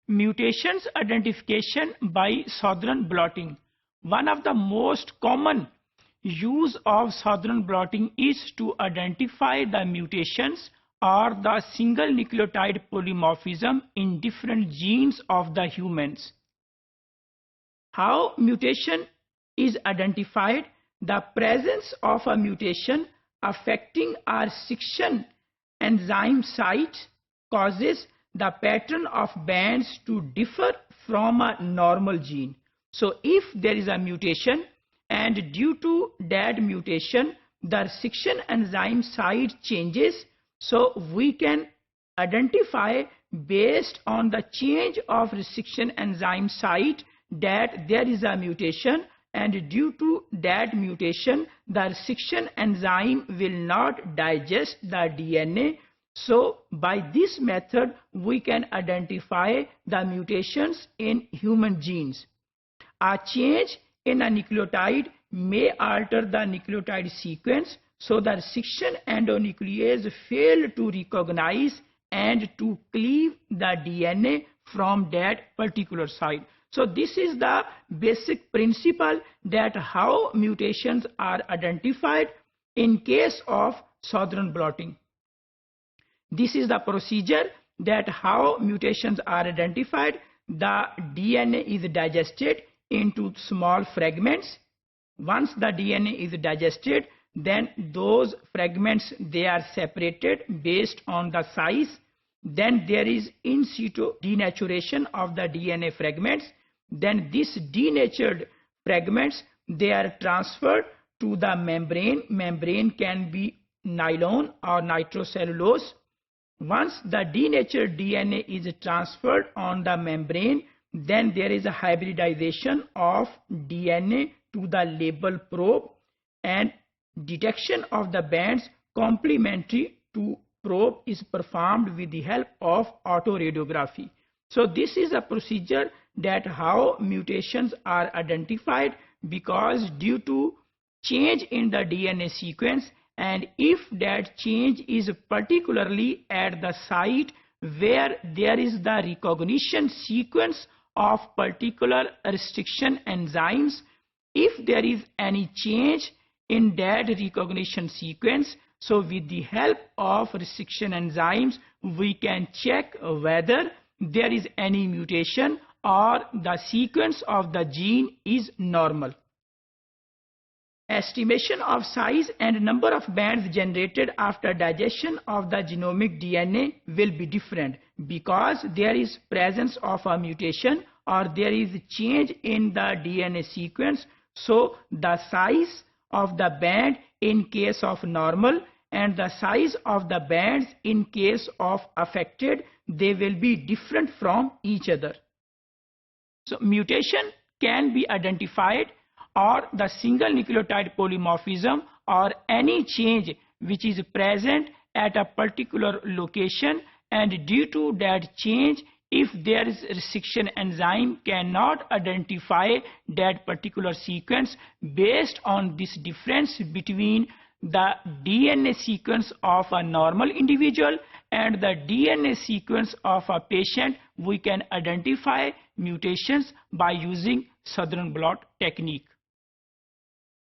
Mutations identification by Southern blotting. One of the most common use of Southern blotting is to identify the mutations or the single nucleotide polymorphism in different genes of the humans. How mutation is identified? The presence of a mutation affecting a restriction enzyme site causes the pattern of bands to differ from a normal gene. So if there is a mutation and due to that mutation the restriction enzyme site changes, so we can identify based on the change of restriction enzyme site that there is a mutation, and due to that mutation the restriction enzyme will not digest the DNA. So by this method we can identify the mutations in human genes. A change in a nucleotide may alter the nucleotide sequence, so the restriction endonuclease fail to recognize and to cleave the DNA from that particular site. So this is the basic principle that how mutations are identified in case of Southern blotting. This is the procedure that how mutations are identified. The DNA is digested into small fragments. Once the DNA is digested, then those fragments, they are separated based on the size. Then there is in situ denaturation of the DNA fragments. Then these denatured fragments, they are transferred to the membrane. Membrane can be nylon or nitrocellulose. Once the denatured DNA is transferred on the membrane, then there is a hybridization of DNA to the label probe, and detection of the bands complementary to probe is performed with the help of autoradiography. So this is a procedure that how mutations are identified, because due to change in the DNA sequence, and if that change is particularly at the site where there is the recognition sequence of particular restriction enzymes, if there is any change in that recognition sequence, so with the help of restriction enzymes we can check whether there is any mutation or the sequence of the gene is normal. Estimation of size and number of bands generated after digestion of the genomic DNA will be different, because there is presence of a mutation or there is change in the DNA sequence. So the size of the band in case of normal and the size of the bands in case of affected, they will be different from each other. So mutation can be identified, or the single nucleotide polymorphism, or any change which is present at a particular location, and due to that change, if there is restriction enzyme cannot identify that particular sequence based on this difference between the DNA sequence of a normal individual and the DNA sequence of a patient, we can identify mutations by using Southern blot technique.